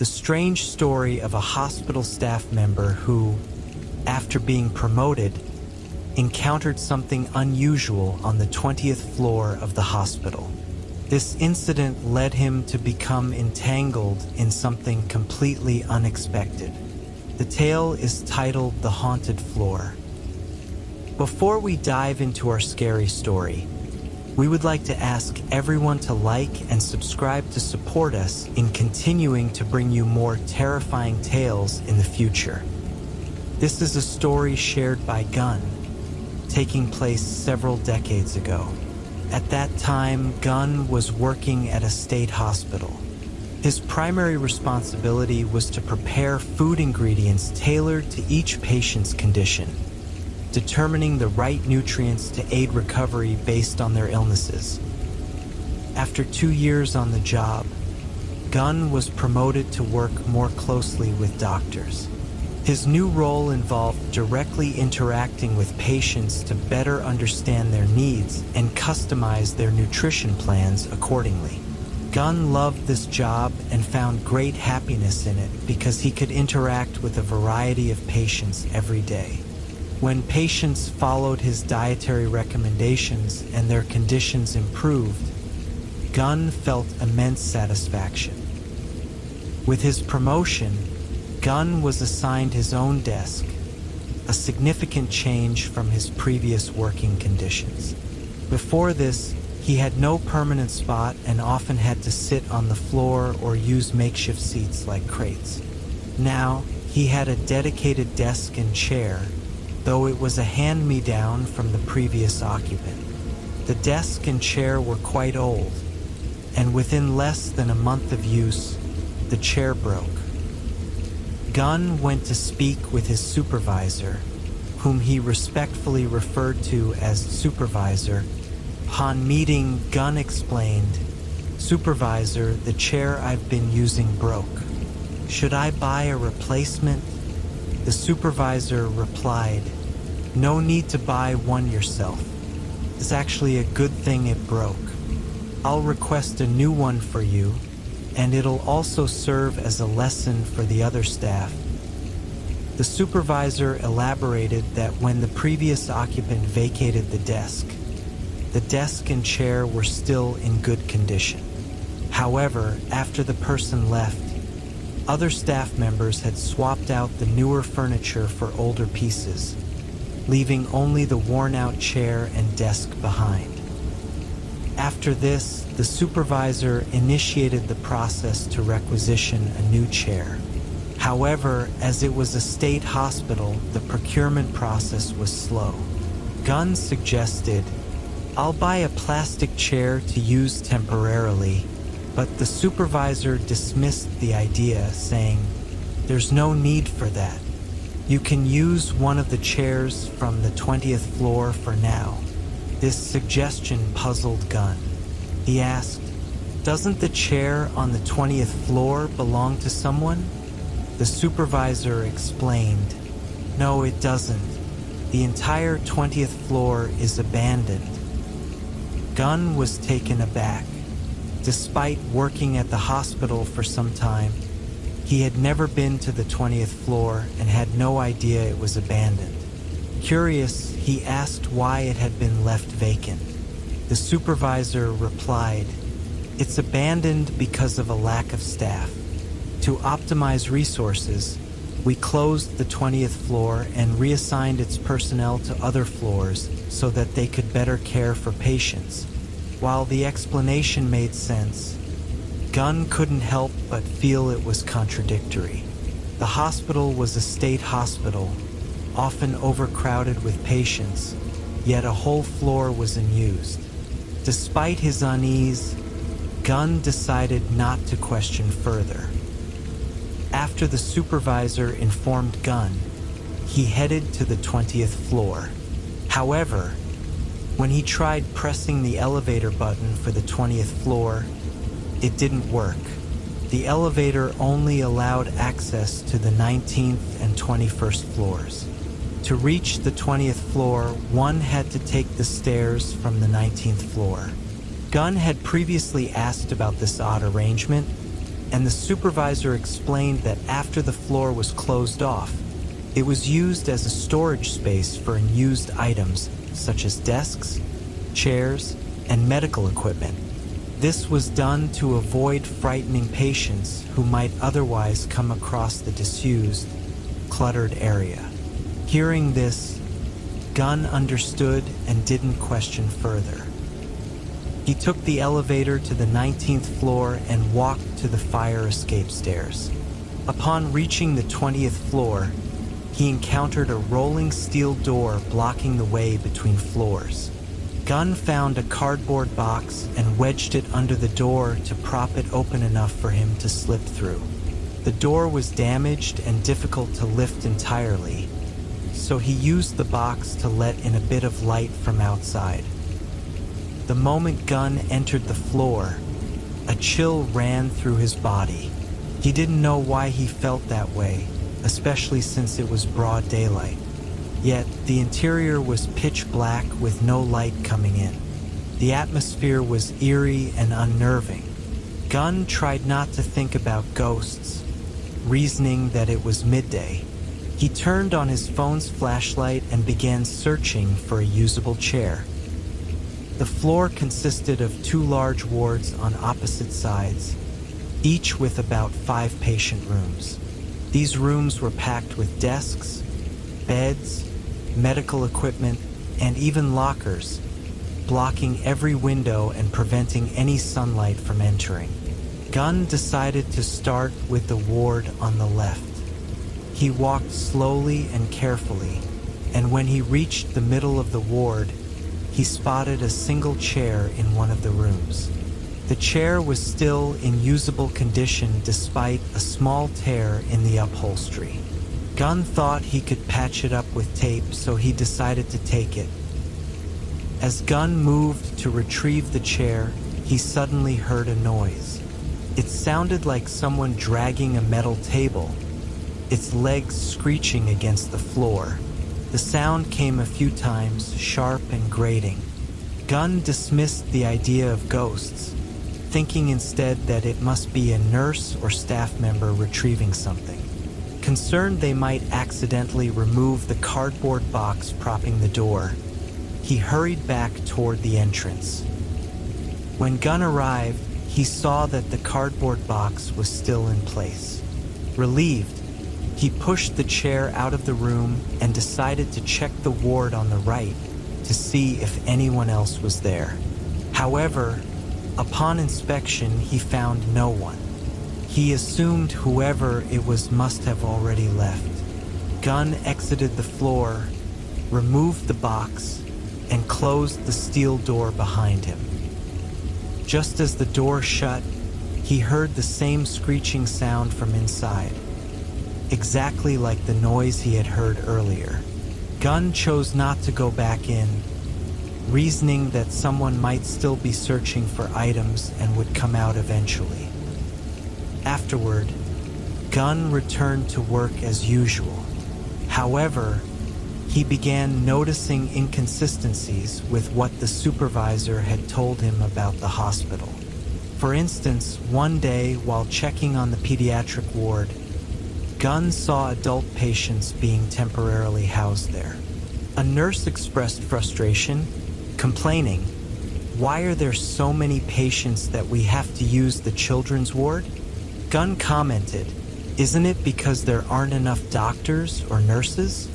The strange story of a hospital staff member who, after being promoted, encountered something unusual on the 20th floor of the hospital. This incident led him to become entangled in something completely unexpected. The tale is titled The Haunted Floor. Before we dive into our scary story, we would like to ask everyone to like and subscribe to support us in continuing to bring you more terrifying tales in the future. This is a story shared by Gunn, taking place several decades ago. At that time, Gunn was working at a state hospital. His primary responsibility was to prepare food ingredients tailored to each patient's condition, determining the right nutrients to aid recovery based on their illnesses. After 2 years on the job, Gunn was promoted to work more closely with doctors. His new role involved directly interacting with patients to better understand their needs and customize their nutrition plans accordingly. Gunn loved this job and found great happiness in it because he could interact with a variety of patients every day. When patients followed his dietary recommendations and their conditions improved, Gunn felt immense satisfaction. With his promotion, Gunn was assigned his own desk, a significant change from his previous working conditions. Before this, he had no permanent spot and often had to sit on the floor or use makeshift seats like crates. Now, he had a dedicated desk and chair, though it was a hand-me-down from the previous occupant. The desk and chair were quite old, and within less than a month of use, the chair broke. Gunn went to speak with his supervisor, whom he respectfully referred to as supervisor. Upon meeting, Gunn explained, "Supervisor, the chair I've been using broke. Should I buy a replacement?" The supervisor replied, "No need to buy one yourself. It's actually a good thing it broke. I'll request a new one for you, and it'll also serve as a lesson for the other staff." The supervisor elaborated that when the previous occupant vacated the desk and chair were still in good condition. However, after the person left, other staff members had swapped out the newer furniture for older pieces, leaving only the worn-out chair and desk behind. After this, the supervisor initiated the process to requisition a new chair. However, as it was a state hospital, the procurement process was slow. Gunn suggested, "I'll buy a plastic chair to use temporarily," but the supervisor dismissed the idea, saying, "There's no need for that. You can use one of the chairs from the 20th floor for now." This suggestion puzzled Gunn. He asked, "Doesn't the chair on the 20th floor belong to someone?" The supervisor explained, "No, it doesn't. The entire 20th floor is abandoned." Gunn was taken aback. Despite working at the hospital for some time, he had never been to the 20th floor and had no idea it was abandoned. Curious, he asked why it had been left vacant. The supervisor replied, "It's abandoned because of a lack of staff. To optimize resources, we closed the 20th floor and reassigned its personnel to other floors so that they could better care for patients." While the explanation made sense, Gunn couldn't help but feel it was contradictory. The hospital was a state hospital, often overcrowded with patients, yet a whole floor was unused. Despite his unease, Gunn decided not to question further. After the supervisor informed Gunn, he headed to the 20th floor. However, when he tried pressing the elevator button for the 20th floor, it didn't work. The elevator only allowed access to the 19th and 21st floors. To reach the 20th floor, one had to take the stairs from the 19th floor. Gunn had previously asked about this odd arrangement, and the supervisor explained that after the floor was closed off, it was used as a storage space for unused items such as desks, chairs, and medical equipment. This was done to avoid frightening patients who might otherwise come across the disused, cluttered area. Hearing this, Gunn understood and didn't question further. He took the elevator to the 19th floor and walked to the fire escape stairs. Upon reaching the 20th floor, he encountered a rolling steel door blocking the way between floors. Gunn found a cardboard box and wedged it under the door to prop it open enough for him to slip through. The door was damaged and difficult to lift entirely, so he used the box to let in a bit of light from outside. The moment Gunn entered the floor, a chill ran through his body. He didn't know why he felt that way, especially since it was broad daylight. Yet, the interior was pitch black with no light coming in. The atmosphere was eerie and unnerving. Gunn tried not to think about ghosts, reasoning that it was midday. He turned on his phone's flashlight and began searching for a usable chair. The floor consisted of 2 large wards on opposite sides, each with about 5 patient rooms. These rooms were packed with desks, beds, medical equipment, and even lockers, blocking every window and preventing any sunlight from entering. Gunn decided to start with the ward on the left. He walked slowly and carefully, and when he reached the middle of the ward, he spotted a single chair in one of the rooms. The chair was still in usable condition despite a small tear in the upholstery. Gunn thought he could patch it up with tape, so he decided to take it. As Gunn moved to retrieve the chair, he suddenly heard a noise. It sounded like someone dragging a metal table, its legs screeching against the floor. The sound came a few times, sharp and grating. Gunn dismissed the idea of ghosts, thinking instead that it must be a nurse or staff member retrieving something. Concerned they might accidentally remove the cardboard box propping the door, he hurried back toward the entrance. When Gunn arrived, he saw that the cardboard box was still in place. Relieved, he pushed the chair out of the room and decided to check the ward on the right to see if anyone else was there. However, upon inspection, he found no one. He assumed whoever it was must have already left. Gunn exited the floor, removed the box, and closed the steel door behind him. Just as the door shut, he heard the same screeching sound from inside, exactly like the noise he had heard earlier. Gunn chose not to go back in, reasoning that someone might still be searching for items and would come out eventually. Afterward, Gunn returned to work as usual. However, he began noticing inconsistencies with what the supervisor had told him about the hospital. For instance, one day while checking on the pediatric ward, Gunn saw adult patients being temporarily housed there. A nurse expressed frustration, complaining, "Why are there so many patients that we have to use the children's ward?" Gunn commented, "Isn't it because there aren't enough doctors or nurses?"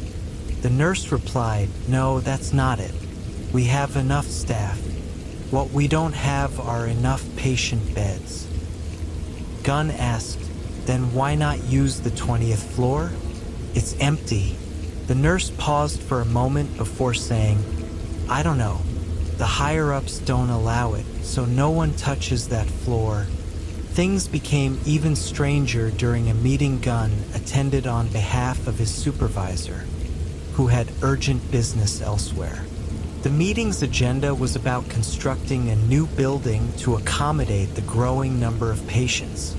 The nurse replied, "No, that's not it. We have enough staff. What we don't have are enough patient beds." Gunn asked, "Then why not use the 20th floor? It's empty." The nurse paused for a moment before saying, "I don't know. The higher-ups don't allow it, so no one touches that floor." Things became even stranger during a meeting Gunn attended on behalf of his supervisor, who had urgent business elsewhere. The meeting's agenda was about constructing a new building to accommodate the growing number of patients.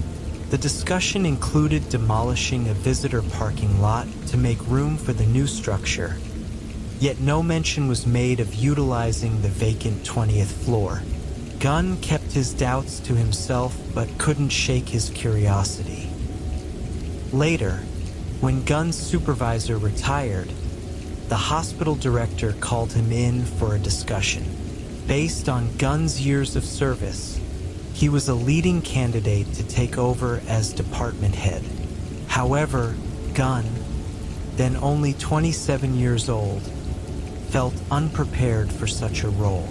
The discussion included demolishing a visitor parking lot to make room for the new structure, yet no mention was made of utilizing the vacant 20th floor. Gunn kept his doubts to himself but couldn't shake his curiosity. Later, when Gunn's supervisor retired, the hospital director called him in for a discussion. Based on Gunn's years of service, he was a leading candidate to take over as department head. However, Gunn, then only 27 years old, felt unprepared for such a role.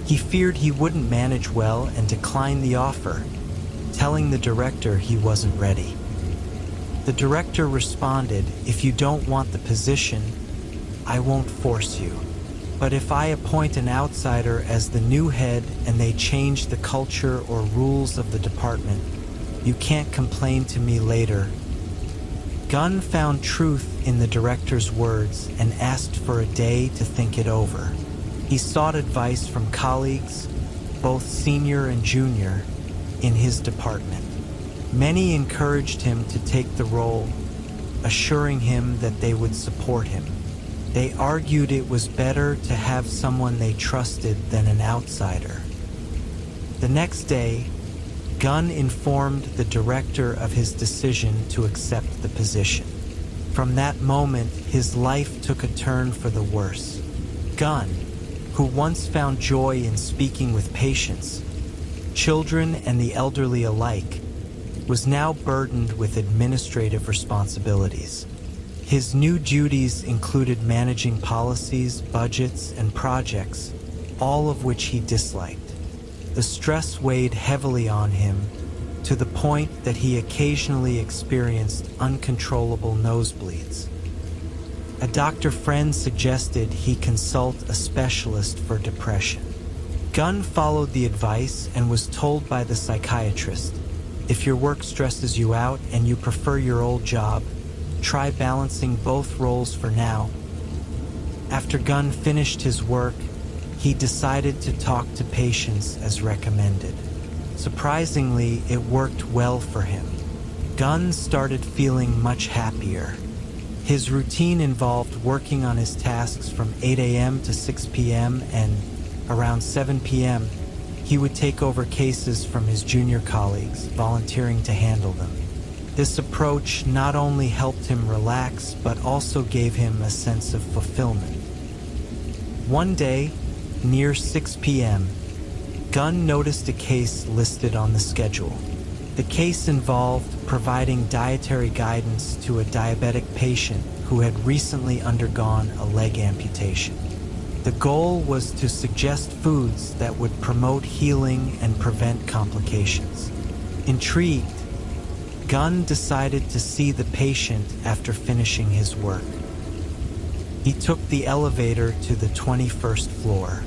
He feared he wouldn't manage well and declined the offer, telling the director he wasn't ready. The director responded, "If you don't want the position, I won't force you. But if I appoint an outsider as the new head and they change the culture or rules of the department, you can't complain to me later." Gunn found truth in the director's words and asked for a day to think it over. He sought advice from colleagues, both senior and junior, in his department. Many encouraged him to take the role, assuring him that they would support him. They argued it was better to have someone they trusted than an outsider. The next day, Gunn informed the director of his decision to accept the position. From that moment, his life took a turn for the worse. Gunn, who once found joy in speaking with patients, children and the elderly alike, was now burdened with administrative responsibilities. His new duties included managing policies, budgets, and projects, all of which he disliked. The stress weighed heavily on him, to the point that he occasionally experienced uncontrollable nosebleeds. A doctor friend suggested he consult a specialist for depression. Gunn followed the advice and was told by the psychiatrist, "If your work stresses you out and you prefer your old job, try balancing both roles for now." After Gunn finished his work, he decided to talk to patients as recommended. Surprisingly, it worked well for him. Gunn started feeling much happier. His routine involved working on his tasks from 8 a.m. to 6 p.m. and around 7 p.m. he would take over cases from his junior colleagues, volunteering to handle them. This approach not only helped him relax, but also gave him a sense of fulfillment. One day, near 6 p.m., Gunn noticed a case listed on the schedule. The case involved providing dietary guidance to a diabetic patient who had recently undergone a leg amputation. The goal was to suggest foods that would promote healing and prevent complications. Intrigued, Gunn decided to see the patient after finishing his work. He took the elevator to the 21st floor.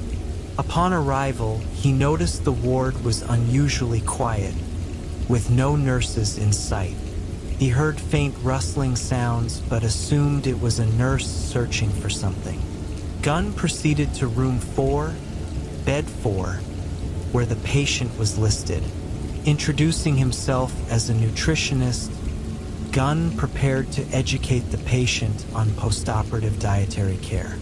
Upon arrival, he noticed the ward was unusually quiet, with no nurses in sight. He heard faint rustling sounds, but assumed it was a nurse searching for something. Gunn proceeded to room 4, bed 4, where the patient was listed. Introducing himself as a nutritionist, Gunn prepared to educate the patient on postoperative dietary care.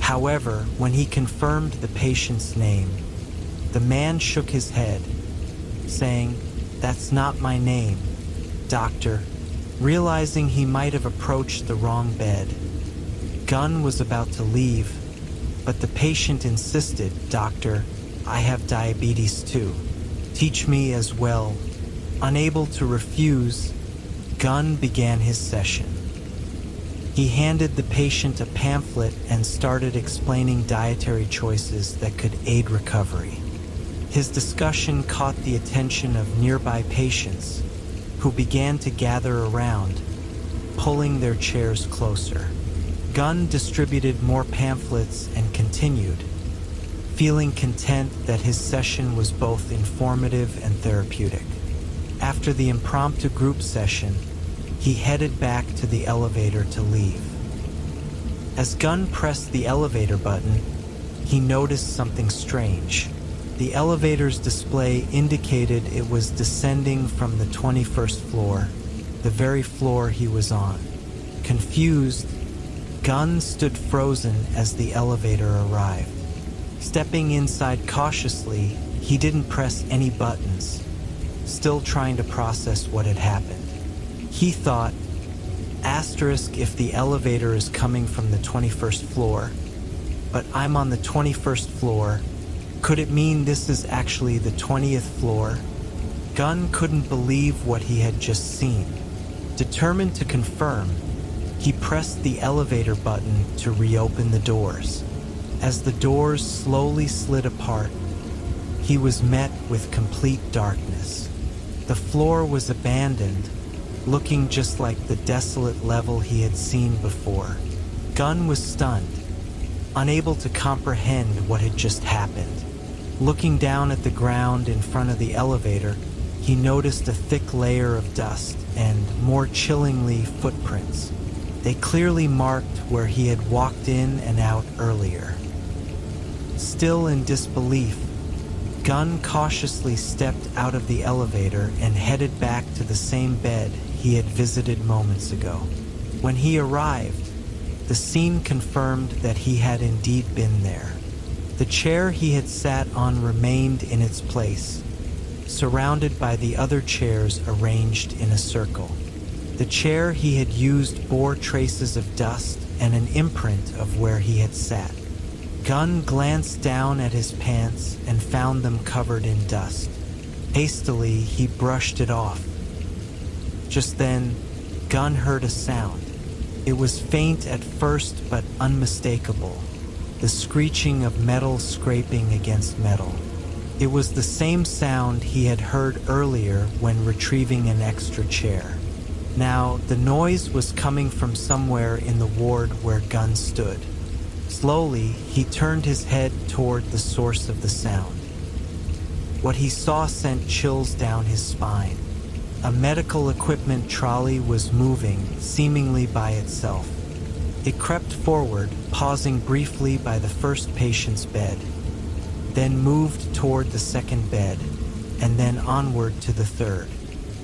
However, when he confirmed the patient's name, the man shook his head, saying, "That's not my name, doctor." Realizing he might have approached the wrong bed, Gunn was about to leave, but the patient insisted, "Doctor, I have diabetes too. Teach me as well." Unable to refuse, Gunn began his session. He handed the patient a pamphlet and started explaining dietary choices that could aid recovery. His discussion caught the attention of nearby patients, who began to gather around, pulling their chairs closer. Gunn distributed more pamphlets and continued, feeling content that his session was both informative and therapeutic. After the impromptu group session, he headed back to the elevator to leave. As Gunn pressed the elevator button, he noticed something strange. The elevator's display indicated it was descending from the 21st floor, the very floor he was on. Confused, Gunn stood frozen as the elevator arrived. Stepping inside cautiously, he didn't press any buttons, still trying to process what had happened. He thought, asterisk if the elevator is coming from the 21st floor, but I'm on the 21st floor. Could it mean this is actually the 20th floor? Gunn couldn't believe what he had just seen. Determined to confirm, he pressed the elevator button to reopen the doors. As the doors slowly slid apart, he was met with complete darkness. The floor was abandoned, looking just like the desolate level he had seen before. Gunn was stunned, unable to comprehend what had just happened. Looking down at the ground in front of the elevator, he noticed a thick layer of dust and, more chillingly, footprints. They clearly marked where he had walked in and out earlier. Still in disbelief, Gunn cautiously stepped out of the elevator and headed back to the same bed he had visited moments ago. When he arrived, the scene confirmed that he had indeed been there. The chair he had sat on remained in its place, surrounded by the other chairs arranged in a circle. The chair he had used bore traces of dust and an imprint of where he had sat. Gunn glanced down at his pants and found them covered in dust. Hastily, he brushed it off. Just then, Gunn heard a sound. It was faint at first but unmistakable, the screeching of metal scraping against metal. It was the same sound he had heard earlier when retrieving an extra chair. Now, the noise was coming from somewhere in the ward where Gunn stood. Slowly, he turned his head toward the source of the sound. What he saw sent chills down his spine. A medical equipment trolley was moving, seemingly by itself. It crept forward, pausing briefly by the first patient's bed, then moved toward the second bed, and then onward to the third.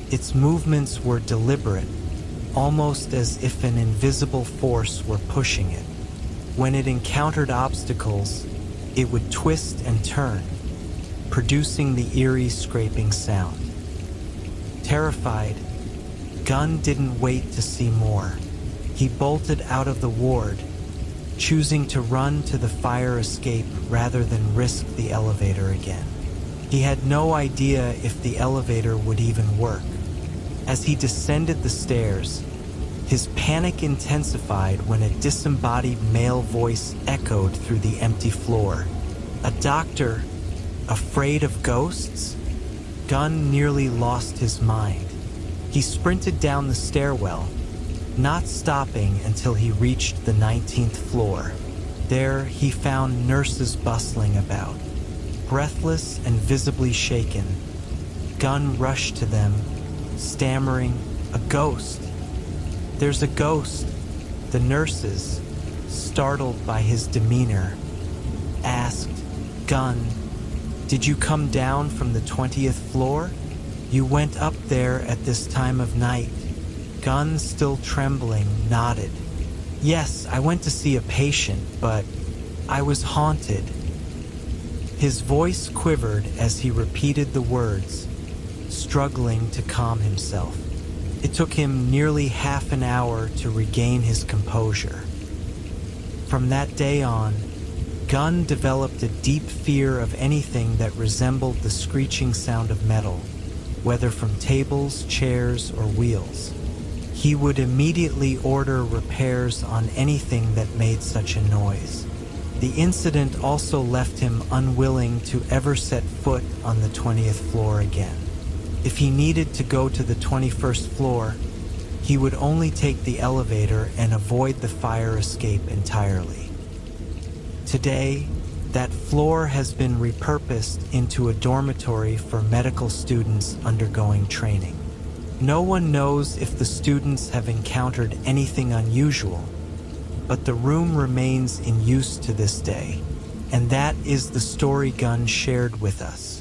Its movements were deliberate, almost as if an invisible force were pushing it. When it encountered obstacles, it would twist and turn, producing the eerie scraping sound. Terrified, Gunn didn't wait to see more. He bolted out of the ward, choosing to run to the fire escape rather than risk the elevator again. He had no idea if the elevator would even work. As he descended the stairs, his panic intensified when a disembodied male voice echoed through the empty floor. A doctor, afraid of ghosts? Gunn nearly lost his mind. He sprinted down the stairwell, not stopping until he reached the 19th floor. There, he found nurses bustling about. Breathless and visibly shaken, Gunn rushed to them, stammering, "A ghost! There's a ghost!" The nurses, startled by his demeanor, asked, "Gunn, did you come down from the 20th floor? You went up there at this time of night." Gunn, still trembling, nodded. "Yes, I went to see a patient, but I was haunted." His voice quivered as he repeated the words, struggling to calm himself. It took him nearly half an hour to regain his composure. From that day on, Gunn developed a deep fear of anything that resembled the screeching sound of metal, whether from tables, chairs, or wheels. He would immediately order repairs on anything that made such a noise. The incident also left him unwilling to ever set foot on the 20th floor again. If he needed to go to the 21st floor, he would only take the elevator and avoid the fire escape entirely. Today, that floor has been repurposed into a dormitory for medical students undergoing training. No one knows if the students have encountered anything unusual, but the room remains in use to this day, and that is the story Gunn shared with us.